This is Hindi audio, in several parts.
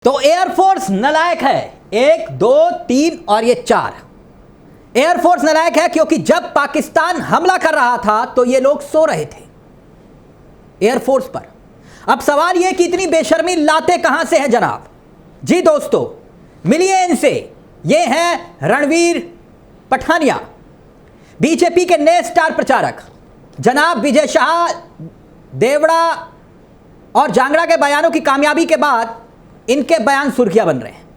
तो एयरफोर्स नलायक है। 1, 2, 3 और ये 4। एयरफोर्स नलायक है क्योंकि जब पाकिस्तान हमला कर रहा था तो ये लोग सो रहे थे एयरफोर्स पर। अब सवाल यह कि इतनी बेशर्मी लाते कहां से है जनाब? जी दोस्तों, मिलिए इनसे। ये हैं रणवीर पठानिया, बीजेपी के नए स्टार प्रचारक। जनाब विजय शाह, देवड़ा और जांगड़ा के बयानों की कामयाबी के बाद इनके बयान सुर्खियां बन रहे हैं।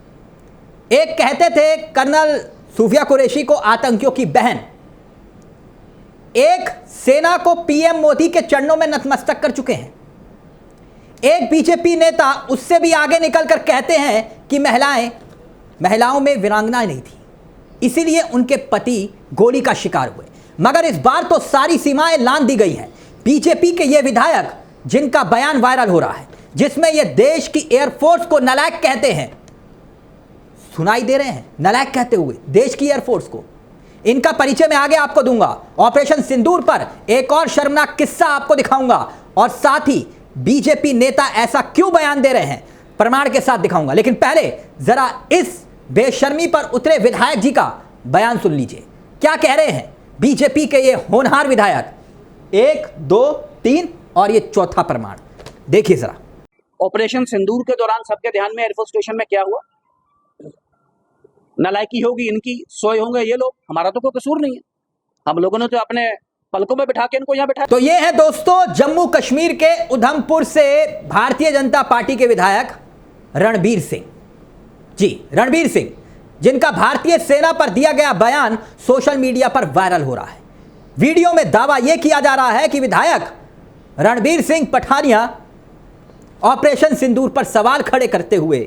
एक कहते थे कर्नल सूफिया कुरैशी को आतंकियों की बहन, एक सेना को पीएम मोदी के चरणों में नतमस्तक कर चुके हैं। एक बीजेपी नेता उससे भी आगे निकलकर कहते हैं कि महिलाओं में वीरांगना नहीं थी, इसीलिए उनके पति गोली का शिकार हुए। मगर इस बार तो सारी सीमाएं लांघ दी गई हैं। बीजेपी के ये विधायक जिनका बयान वायरल हो रहा है, जिसमें ये देश की एयरफोर्स को नालायक कहते हैं, सुनाई दे रहे हैं नालायक कहते हुए देश की एयरफोर्स को। इनका परिचय मैं आगे आपको दूंगा। ऑपरेशन सिंदूर पर एक और शर्मनाक किस्सा आपको दिखाऊंगा और साथ ही बीजेपी नेता ऐसा क्यों बयान दे रहे हैं प्रमाण के साथ दिखाऊंगा। लेकिन पहले जरा इस बेशर्मी पर उतरे विधायक जी का बयान सुन लीजिए। क्या कह रहे हैं बीजेपी के ये होनहार विधायक? 1, 2, 3 और ये चौथा प्रमाण देखिए जरा। ऑपरेशन सिंदूर के दौरान सबके ध्यान में एयरफोर्स स्टेशन में क्या हुआ? नालायकी होगी इनकी, सोए होंगे ये लोग, हमारा तो कोई कसूर नहीं है। हम लोगों ने तो अपने पलकों में बिठा के इनको यहाँ बिठा। तो ये है दोस्तों जम्मू कश्मीर के उधमपुर से भारतीय जनता पार्टी के विधायक रणबीर सिंह। जी, रणबीर सिंह, जिनका भारतीय सेना पर दिया गया बयान सोशल मीडिया पर वायरल हो रहा है। वीडियो में दावा यह किया जा रहा है कि विधायक रणबीर सिंह पठानिया ऑपरेशन सिंदूर पर सवाल खड़े करते हुए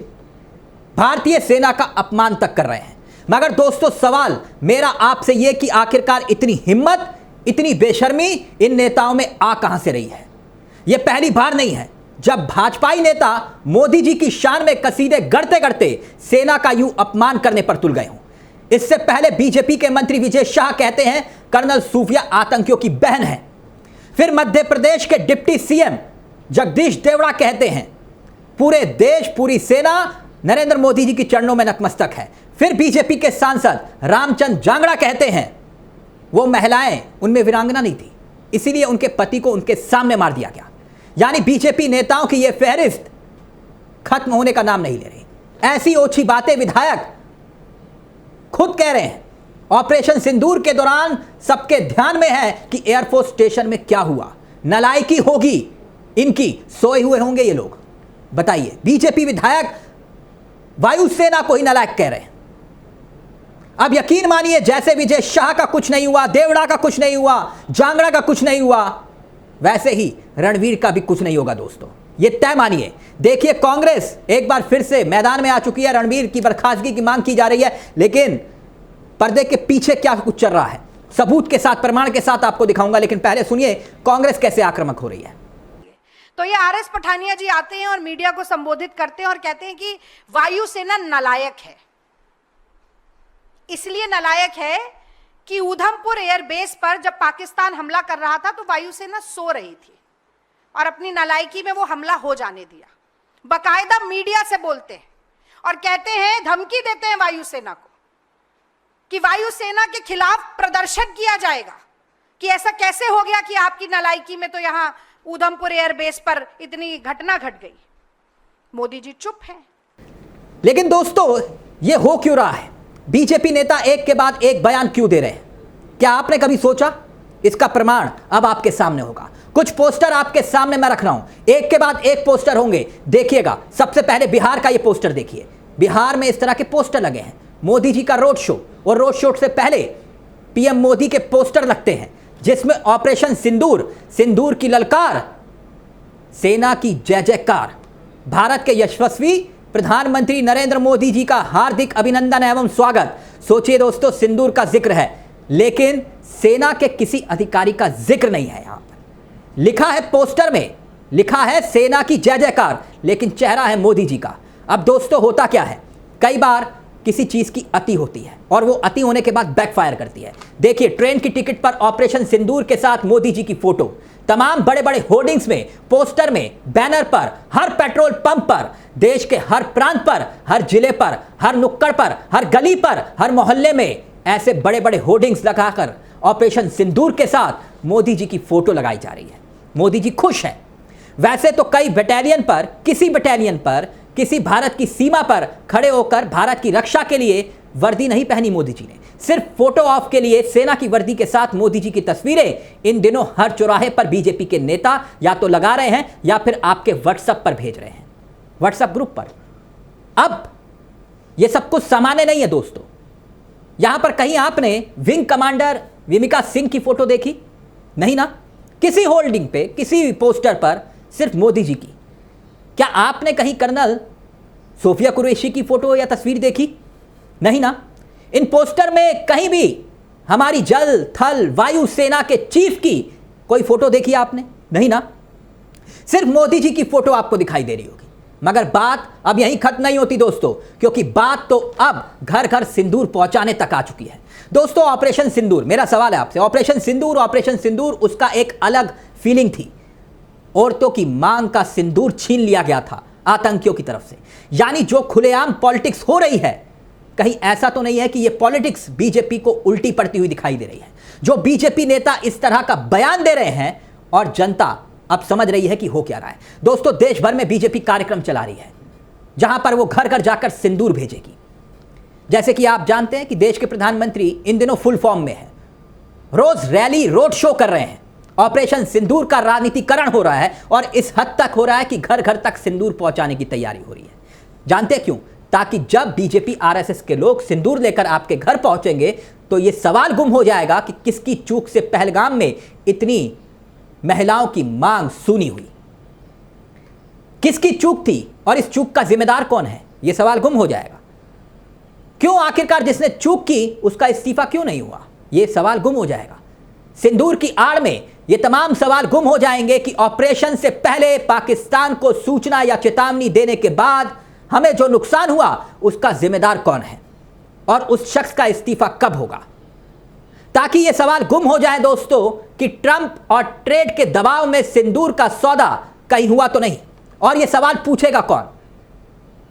भारतीय सेना का अपमान तक कर रहे हैं। मगर दोस्तों, सवाल मेरा आपसे यह कि आखिरकार इतनी हिम्मत, इतनी बेशर्मी इन नेताओं में आ कहां से रही है? यह पहली बार नहीं है जब भाजपाई नेता मोदी जी की शान में कसीदे गढ़ते गढ़ते सेना का यूं अपमान करने पर तुल गए हों। इससे पहले बीजेपी के मंत्री विजय शाह कहते हैं कर्नल सूफिया आतंकियों की बहन है। फिर मध्य प्रदेश के डिप्टी सीएम जगदीश देवड़ा कहते हैं पूरे देश, पूरी सेना नरेंद्र मोदी जी की चरणों में नतमस्तक है। फिर बीजेपी के सांसद रामचंद्र जांगड़ा कहते हैं वो महिलाएं, उनमें वीरांगना नहीं थी, इसीलिए उनके पति को उनके सामने मार दिया गया। यानी बीजेपी नेताओं की यह फहरिस्त खत्म होने का नाम नहीं ले रही। ऐसी ओछी बातें विधायक खुद कह रहे हैं। ऑपरेशन सिंदूर के दौरान सबके ध्यान में है कि एयरफोर्स स्टेशन में क्या हुआ। नालायकी होगी इनकी, सोए हुए होंगे ये लोग। बताइए, बीजेपी विधायक वायुसेना को ही नालायक कह रहे हैं। अब यकीन मानिए, जैसे विजय शाह का कुछ नहीं हुआ, देवड़ा का कुछ नहीं हुआ, जांगड़ा का कुछ नहीं हुआ, वैसे ही रणवीर का भी कुछ नहीं होगा दोस्तों, ये तय मानिए। देखिए, कांग्रेस एक बार फिर से मैदान में आ चुकी है। रणवीर की बर्खास्तगी की मांग की जा रही है, लेकिन पर्दे के पीछे क्या कुछ चल रहा है सबूत के साथ, प्रमाण के साथ आपको दिखाऊंगा। लेकिन पहले सुनिए कांग्रेस कैसे आक्रामक हो रही है। तो ये आरएस पठानिया जी आते हैं और मीडिया को संबोधित करते हैं और कहते हैं कि वायुसेना नालायक है। इसलिए नालायक है कि उधमपुर एयरबेस पर जब पाकिस्तान हमला कर रहा था तो वायुसेना सो रही थी और अपनी नालायकी में वो हमला हो जाने दिया। बकायदा मीडिया से बोलते हैं और कहते हैं, धमकी देते हैं वायुसेना को कि वायुसेना के खिलाफ प्रदर्शन किया जाएगा कि ऐसा कैसे हो गया कि आपकी नालायकी में तो यहां उधमपुर एयरबेस पर इतनी घटना घट गई। मोदी जी चुप हैं। लेकिन दोस्तों, यह हो क्यों रहा है? बीजेपी नेता एक के बाद एक बयान क्यों दे रहे हैं? क्या आपने कभी सोचा? इसका प्रमाण अब आपके सामने होगा। कुछ पोस्टर आपके सामने मैं रख रहा हूं, एक के बाद एक पोस्टर होंगे, देखिएगा। सबसे पहले बिहार का यह पोस्टर देखिए। बिहार में इस तरह के पोस्टर लगे हैं। मोदी जी का रोड शो, और रोड शो से पहले पीएम मोदी के पोस्टर लगते हैं जिसमें ऑपरेशन सिंदूर, सिंदूर की ललकार, सेना की जय जयकार, भारत के यशस्वी प्रधानमंत्री नरेंद्र मोदी जी का हार्दिक अभिनंदन एवं स्वागत। सोचिए दोस्तों, सिंदूर का जिक्र है लेकिन सेना के किसी अधिकारी का जिक्र नहीं है। यहां पर लिखा है, पोस्टर में लिखा है सेना की जय जयकार, लेकिन चेहरा है मोदी जी का। अब दोस्तों, होता क्या है, कई बार किसी चीज की अति होती है और वो अति होने के बाद बैकफायर करती है। देखिए, ट्रेन की टिकट पर ऑपरेशन सिंदूर के साथ मोदी जी की फोटो, तमाम बड़े बड़े होर्डिंग्स में, पोस्टर में, बैनर पर, हर पेट्रोल पंप पर, देश के हर प्रांत पर, हर जिले पर, हर नुक्कड़ पर, हर गली पर, हर मोहल्ले में ऐसे बड़े बड़े होर्डिंग्स लगाकर ऑपरेशन सिंदूर के साथ मोदी जी की फोटो लगाई जा रही है। मोदी जी खुश हैं। वैसे तो कई बटालियन पर, किसी भारत की सीमा पर खड़े होकर भारत की रक्षा के लिए वर्दी नहीं पहनी मोदी जी ने। सिर्फ फोटो ऑफ के लिए सेना की वर्दी के साथ मोदी जी की तस्वीरें इन दिनों हर चौराहे पर बीजेपी के नेता या तो लगा रहे हैं या फिर आपके व्हाट्सएप पर भेज रहे हैं, व्हाट्सएप ग्रुप पर। अब यह सब कुछ सामान्य नहीं है दोस्तों। यहां पर कहीं आपने विंग कमांडर विमिका सिंह की फोटो देखी? नहीं ना। किसी होल्डिंग पे, किसी पोस्टर पर सिर्फ मोदी जी की। क्या आपने कहीं कर्नल सोफिया कुरैशी की फोटो या तस्वीर देखी? नहीं ना। इन पोस्टर में कहीं भी हमारी जल, थल, वायु सेना के चीफ की कोई फोटो देखी आपने? नहीं ना। सिर्फ मोदी जी की फोटो आपको दिखाई दे रही होगी। मगर बात अब यहीं खत्म नहीं होती दोस्तों, क्योंकि बात तो अब घर घर सिंदूर पहुंचाने तक आ चुकी है। दोस्तों, ऑपरेशन सिंदूर, मेरा सवाल है आपसे, ऑपरेशन सिंदूर उसका एक अलग फीलिंग थी। औरतों की मांग का सिंदूर छीन लिया गया था आतंकियों की तरफ से। यानी जो खुलेआम पॉलिटिक्स हो रही है, कहीं ऐसा तो नहीं है कि यह पॉलिटिक्स बीजेपी को उल्टी पड़ती हुई दिखाई दे रही है? जो बीजेपी नेता इस तरह का बयान दे रहे हैं और जनता अब समझ रही है कि हो क्या रहा है। दोस्तों, देश भर में बीजेपी कार्यक्रम चला रही है जहां पर वो घर घर जाकर सिंदूर भेजेगी। जैसे कि आप जानते हैं कि देश के प्रधानमंत्री इन दिनों फुल फॉर्म में है, रोज रैली, रोड शो कर रहे हैं। ऑपरेशन सिंदूर का राजनीतिकरण हो रहा है और इस हद तक हो रहा है कि घर घर तक सिंदूर पहुंचाने की तैयारी हो रही है। जानते क्यों? ताकि जब बीजेपी आरएसएस के लोग सिंदूर लेकर आपके घर पहुंचेंगे तो यह सवाल गुम हो जाएगा कि किसकी चूक से पहलगाम में इतनी महिलाओं की मांग सुनी हुई। किसकी चूक थी और इस चूक का जिम्मेदार कौन है? यह सवाल गुम हो जाएगा। क्यों आखिरकार जिसने चूक की उसका इस्तीफा क्यों नहीं हुआ? यह सवाल गुम हो जाएगा। सिंदूर की आड़ में ये तमाम सवाल गुम हो जाएंगे कि ऑपरेशन से पहले पाकिस्तान को सूचना या चेतावनी देने के बाद हमें जो नुकसान हुआ उसका जिम्मेदार कौन है और उस शख्स का इस्तीफा कब होगा। ताकि यह सवाल गुम हो जाए दोस्तों कि ट्रंप और ट्रेड के दबाव में सिंदूर का सौदा कहीं हुआ तो नहीं। और यह सवाल पूछेगा कौन?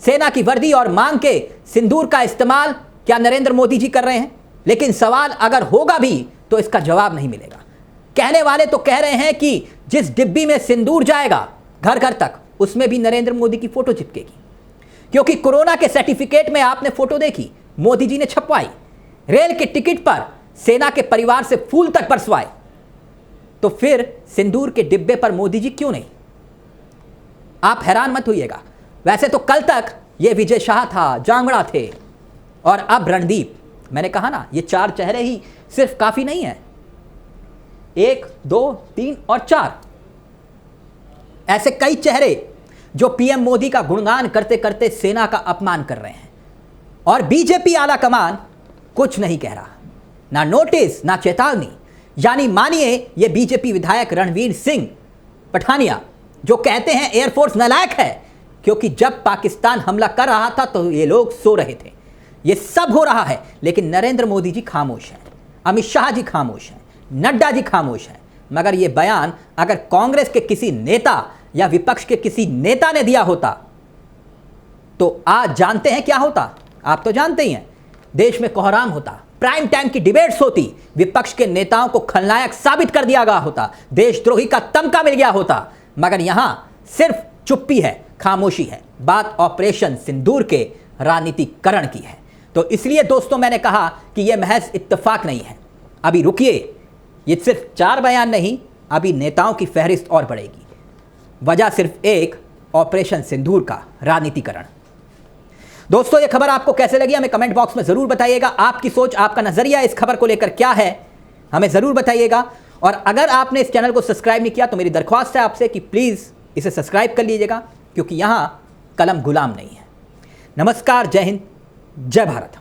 सेना की वर्दी और मांग के सिंदूर का इस्तेमाल क्या नरेंद्र मोदी जी कर रहे हैं? लेकिन सवाल अगर होगा भी तो इसका जवाब नहीं मिलेगा। कहने वाले तो कह रहे हैं कि जिस डिब्बी में सिंदूर जाएगा घर घर तक, उसमें भी नरेंद्र मोदी की फोटो चिपकेगी। क्योंकि कोरोना के सर्टिफिकेट में आपने फोटो देखी, मोदी जी ने छपवाई। रेल के टिकट पर सेना के परिवार से फूल तक बरसवाए। तो फिर सिंदूर के डिब्बे पर मोदी जी क्यों नहीं? आप हैरान मत होइएगा। वैसे तो कल तक ये विजय शाह था, जांगड़ा थे, और अब रणदीप। मैंने कहा ना, ये चार चेहरे ही सिर्फ काफी नहीं है। 1, 2, 3 और 4 ऐसे कई चेहरे जो पीएम मोदी का गुणगान करते करते सेना का अपमान कर रहे हैं। और बीजेपी आला कमान कुछ नहीं कह रहा, ना नोटिस ना चेतावनी। यानी मानिए ये बीजेपी विधायक रणवीर सिंह पठानिया जो कहते हैं एयरफोर्स नालायक है, क्योंकि जब पाकिस्तान हमला कर रहा था तो ये लोग सो रहे थे। ये सब हो रहा है लेकिन नरेंद्र मोदी जी खामोश हैं, अमित शाह जी खामोश हैं, नड्डा जी खामोश हैं। मगर ये बयान अगर कांग्रेस के किसी नेता या विपक्ष के किसी नेता ने दिया होता तो आज जानते हैं क्या होता? आप तो जानते ही हैं, देश में कोहराम होता, प्राइम टाइम की डिबेट्स होती, विपक्ष के नेताओं को खलनायक साबित कर दिया गया होता, देशद्रोही का तमगा मिल गया होता। मगर यहां सिर्फ चुप्पी है, खामोशी है। बात ऑपरेशन सिंदूर के राजनीतिकरण की है। तो इसलिए दोस्तों मैंने कहा कि यह महज इत्तेफाक नहीं है। अभी रुकिए, ये सिर्फ 4 बयान नहीं, अभी नेताओं की फहरिस्त और बढ़ेगी। वजह सिर्फ एक, ऑपरेशन सिंदूर का राजनीतिकरण। दोस्तों ये खबर आपको कैसे लगी हमें कमेंट बॉक्स में जरूर बताइएगा। आपकी सोच, आपका नजरिया इस खबर को लेकर क्या है हमें जरूर बताइएगा। और अगर आपने इस चैनल को सब्सक्राइब नहीं किया तो मेरी दरख्वास्त है आपसे कि प्लीज इसे सब्सक्राइब कर लीजिएगा, क्योंकि यहां कलम गुलाम नहीं है। नमस्कार, जय हिंद, जय भारत।